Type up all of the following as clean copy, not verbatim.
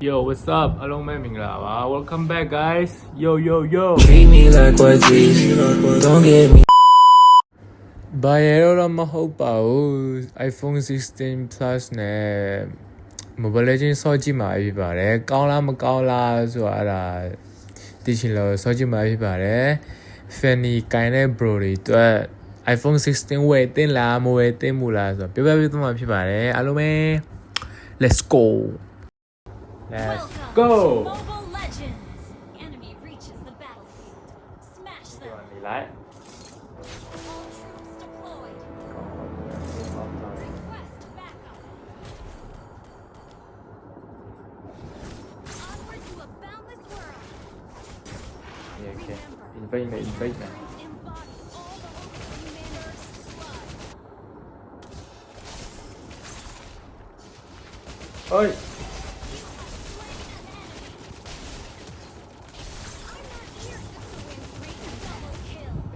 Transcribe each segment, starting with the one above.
Yo, what's up? Hello, Mingla. Welcome back, guys. Yo. Treat me like what please, don't get me. Bayero Mahopao iPhone 16 Plus နဲ့ Mobile Legends ဆော့ကြည့်မှာဖြစ်ပါတယ်။ကောင်းလားမကောင်းလားဆိုတာသိချင်လို့ဆော့ကြည့်မှာဖြစ်ပါတယ်။ Fanny ကိုင်းတဲ့ Bro တွေအတွက် iPhone 16ဝယ်တင်လားမဝယ်တင်ဘူးလားဆိုတော့ပြပြသွားမှာဖြစ်ပါတယ်။အားလုံးပဲ Let's go. Let's go. Mobile Legends. Enemy reaches the battlefield. Smash them. ဒီလိုက် All troops deployed. Request backup. Onward to a boundless world. Okay. Invade နဲ့ Embody all the hope of humanity. Blood. ဟိုး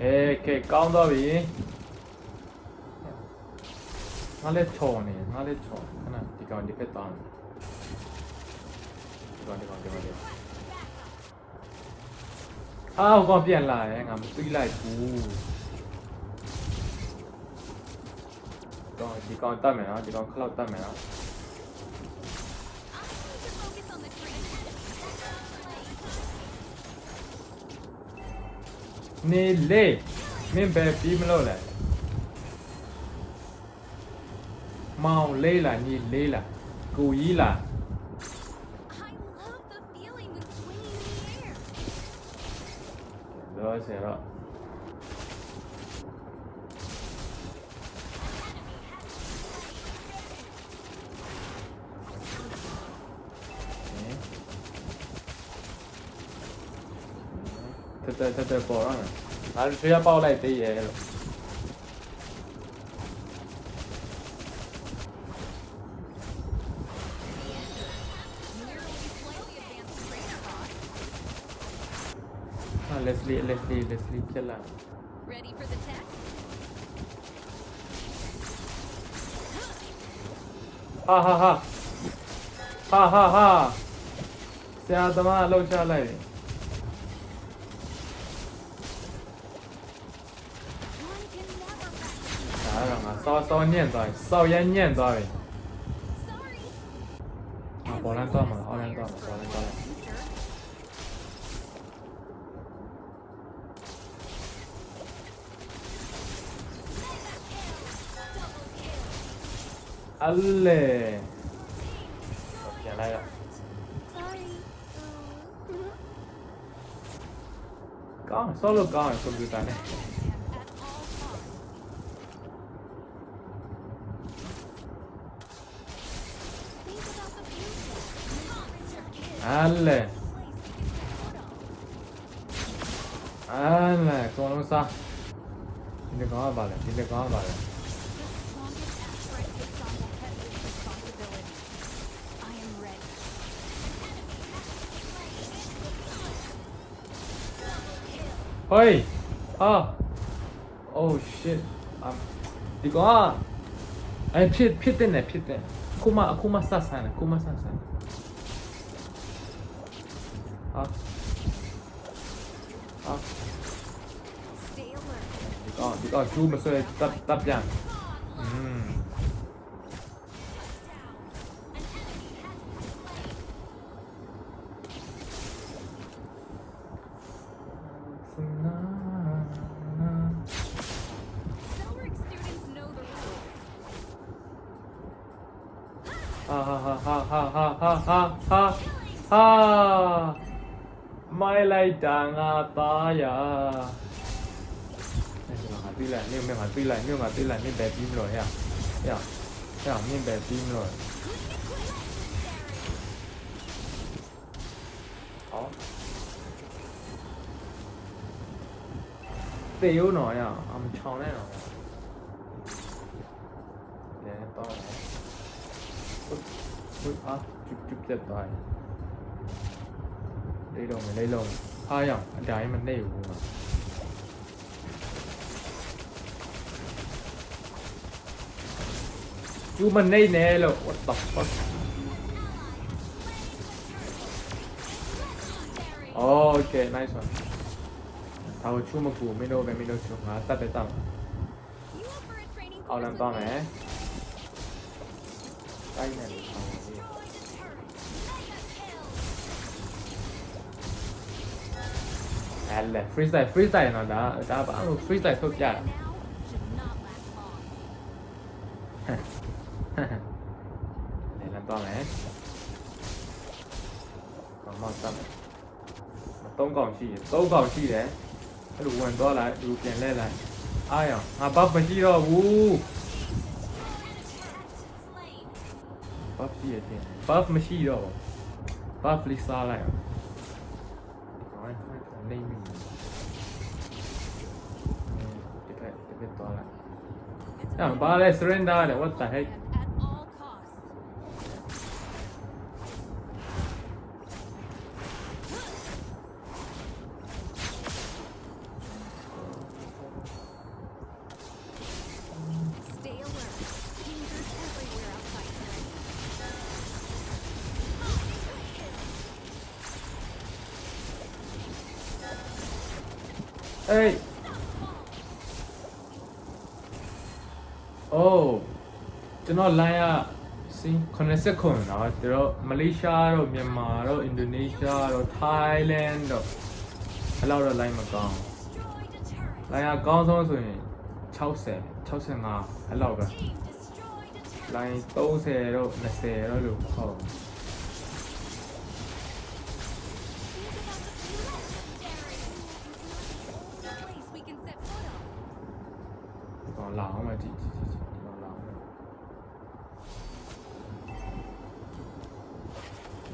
Okay ကောင်းတော့ပြီငါလည်းချော်နေငါလည်းချော်ခဏဒီကောင်ဒီဖက်တောင်းဒီကောင်အာဟိုကောင်ပြန်လာတယ်ငါမတွေးလိုက်ဘူးဒီကောင်တတ်မယ်နော်ဒီကောင်ခလောက်တတ်မယ်နော် Focus on the green. နေလေမင်းပဲပြီးမလို့လဲမောင်လေးလားညီလေးလားကိုကြီးလား I love the feeling when swinging in the air. လောဆယ်တော့တက်ပေါ်ရမယ်ငါတို့ဆွေးရပေါက်လိုက်သေးရဲ့လို့Leslie ဖြစ်လာ Ready for the test? ဟာဆရာသမားလှုပ်ရှားလိုက်တယ် One can never rest. ဒါတော့ငါစောညံ့သွားပြီစောက်ရမ်းညံ့သွားပြီ Sorry. ပေါ်လန်းသွားမှာအော်လန်းသွားမှာပေါ်လန်းသွားအလေပြန်လိုက်ရ Sorry. ကောင်းဆောလို့ကောင်းကွန်ပျူတာနဲ့ At all costs. Think about the future. Monster kill. အလေ Place we can count on. အကုန်လုံးစားဒီကောင်ကပါလေဒီကောင်ကပါလေ The strongest asteroid takes on the heaviest responsibility. I am ready. เฮ้ยoh shit ဒီကောင်ကအဲ့ဖြစ်တဲ့နဲ့ဖြစ်တဲ့အခုမှဆက်ဆန်းတယ်ဟာ Stay alert. ဒီကောင်ကျူးမဆွဲတပ်ပြန်Cellric students know the rules. ဟာမိုင်းလိုက်တာငါသားရအဲ့ဒါငါပြေးလိုက်မြို့ငါပြေးလိုက်မင်းပဲပြီးမလို့ဟဲ့မင်းပဲပြီးမလို့好တေယိုနော်ရအမချောင်းနဲ့နော်လဲတော့ဟုတ်ကျုပ်ပြတ်သွားတယ်လေးလုံးအားရအောင်အတိုင်းမနှိမ့်ဘူးနော်ကျူမနှိမ့်နဲ့လို့ what the fuck Okay nice one ဒါကိုချိုးမကူမင်းတို့ပဲမင်းတို့ချိုးငါတတ်တယ်တတ်မှာ You up for a training အောက်လ course မ်း with သွား me? မယ်တိုင်းနေတယ်ဆောင်းလေး Destroy the turret. Mega kill. အဲ့လေ freestyle နော်ဒါဘာလို့ freestyle ထုတ်ပြတာ Now should not last long. လေလမ်းသွားမယ်ဘာမှတတ်မယ်3កောင်ရှိတယ်3កောင်ရှိတယ်အဲ့လိုဝင်သွားလိုက်ဒီပြန်လဲလိုက်အားရအောင်ငါ buff မရှိတော့ဘူး Slain. buff ရှိရတဲ့ buff မရှိတော့ဘူး buff လေးစားလိုက်အောင်နေမိဒီဖက်သွားလိုက်အဲ့ဘာလဲ surrender လေ what the heck At all costs. Stay alert. Dangers everywhere outside here. Hey. Oh. ကျွန်တော် line က80ခုเนาะကျွန်တော်မလေးရှားတို့မြန်မာတို့အင်ဒိုနီးရှားတို့ထိုင်းလန်တို့အဲ့လောက်တော့ line မကောင်း Destroy the turret. line ကကောင်းဆုံးဆိုရင်60 65အဲ့လောက်ပဲ Team destroy the turret. line 30တို့20တို့လို့ဟုတ် Think about the legendary. No place we can set foot on. ဒီကောင်လာအောင်မကြည့်ဒီကောင်လာအောင်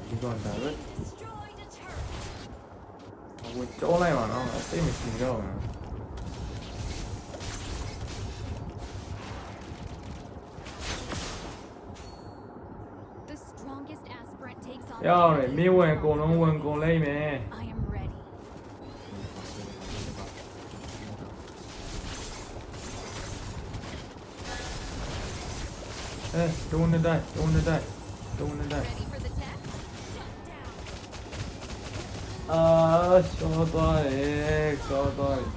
ဒီကောင်ဒါပဲ Destroy the turret. ဟိုကြောလိုက်ပါတော့စိတ်မရှိတော့ဘူး The strongest aspirant takes on ရောက်တယ်မင်းဝင်အကုန်လုံးဝင်ကုန်လိုက်မယ် I am ready. ဒုံနဲ့တိုက် Ready for the test? Shut down. ရှော့သွားတယ်ရှော့သွားတယ်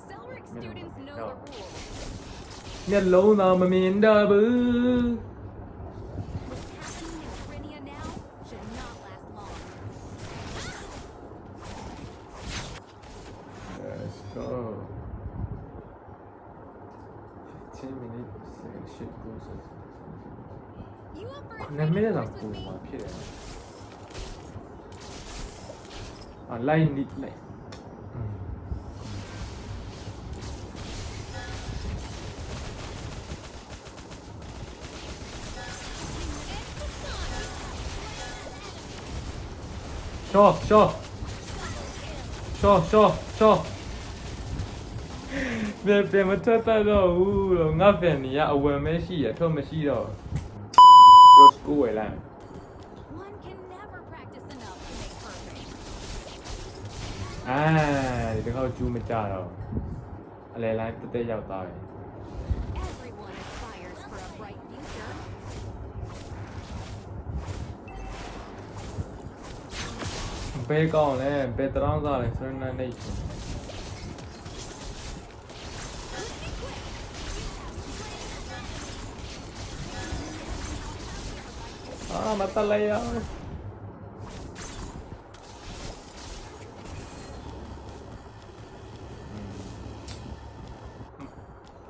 Cellric students know the rules. မျက်လုံးသာမမြင်တော့ဘူး What's happening in Trinia now should not last long. Let's go 15 minutes shit goes You up for a 9 training မိနစ် course တော့ with ပူ me? မှာဖြစ်တယ်လိုက်နိလိုက် ရှော့ရှော့ရှော့ရှော့ရှော့ပြန်မထွက်တတ်တော့ဘူးလို့ငါပြန်နေရအဝယ်မဲရှိရထွက်မရှိတော့ Rose ကိုဝယ်လိုက် One can never practice enough to make perfect. ဒီတစ်ခေါက်ကျူးမကြတော့အလဲလိုက်တက်တက်ရောက်သွားတယ် Everyone aspires for a bright future. ဘဲကောင်းလဲဘဲတရောင်းစားလဲဆိုရင်နေချင်မတလိုက်ရ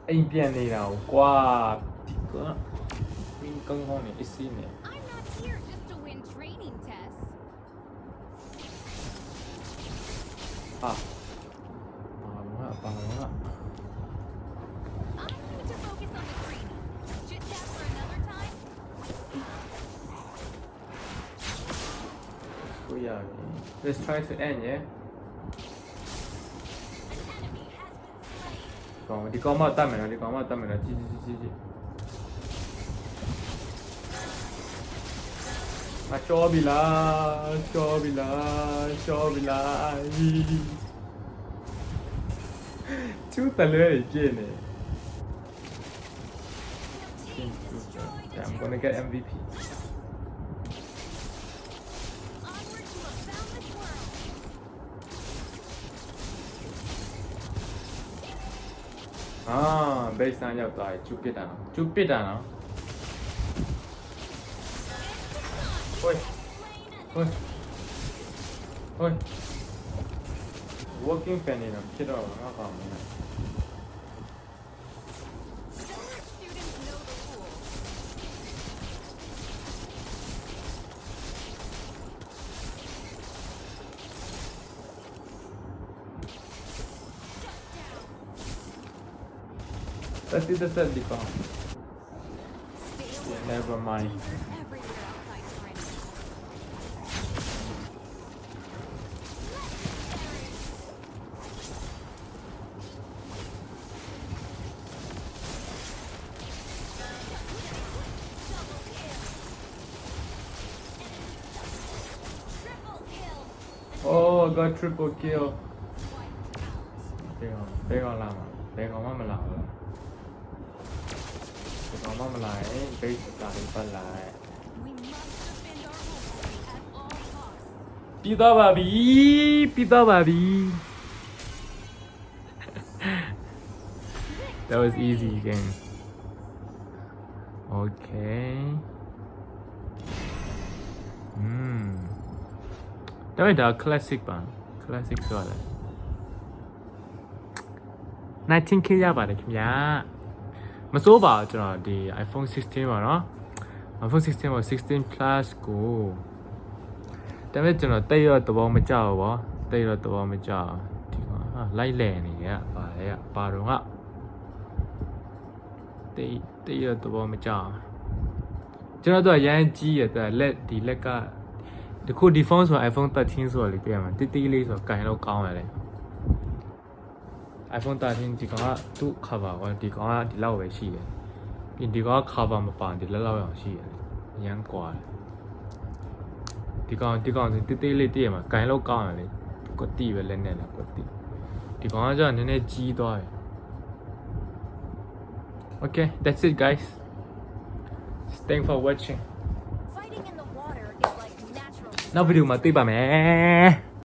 အိမ်ပြန်နေတာကွာဒီကမင်းကောင်းကောင်းနေအစီနေ I'm not here just to win training tests. ဟာဘာလို့ I need to focus on the training. Chit chat for another time. ကိုရပြီ Let's try to end yeah An enemy has been slain. ဒီကောင်မတတ်မယ်နော်ဒီကောင်မတတ်မယ်နော်ကြည့်မချောပြီလားချောပြီလားချူတလဲကြည့်နေ Team destroyed the I'm turret. gonna get MVP ဘေးဆန်းရောက်သွားပြီကျူပစ်တာနော်ကျူပစ်တာနော်ဟိုး working fan နေတော့ဖြစ်တော့ငါ့ကောင်မင်း Students know the rules. That's it, that's it, Dika. Stay Yeah, away. never mind. Dangers everywhere outside perimeter. Triple kill. Oh, I got triple kill. Big on lama. Big on mama lama. Big on mama lama. Big starting fun like. We must defend our home at all costs. Pita baby, pita baby. That was easy game. Okay. That was the classic one. Classic ဆိုရတယ် 19K ရပါတယ်ခင်ဗျာမစိုးပါဘူးကျွန်တော်ဒီ iPhone 16ပါเนาะ iPhone 16ပါ16 Plus ကိုဒါပေမဲ့ကျွန်တော်တိတ်ရောသဘောမကျဘူးဗောတိတ်ရောသဘောမကျဘူးဒီကောင်ဟာလိုက်လဲနေရပါလေပါတော့ကတိတ်ရောသဘောမကျဘူးကျွန်တော်တို့ရမ်းကြီးရတဲ့လက်ဒီလက်ကဒီခုဒီ phone ဆို iPhone 13ဆိုတော့လေပြရမှာတိတိလေးဆိုတော့ကင်တော့ကောင်းရတယ် iPhone 13ဒီကောင်ကသူ့ cover ကဒီကောင်ကဒီလောက်ပဲရှိတယ်ပြီးဒီကောင်က cover မပါဒီလောက်လောက်အောင်ရှိရတယ်အရန်ကွာဒီကောင်တိတိလေးတည့်ရမှာကင်တော့ကောင်းရတယ်ကွတ်တီပဲလက်နဲ့လားကွတ်တီဒီကောင်ကကျတော့နည်းနည်းကြီးသွားတယ် Okay that's it guys thanks for watching Fighting in the water is like natural. နောက်ဗီဒီယိုမှာတွေ့ပါမယ်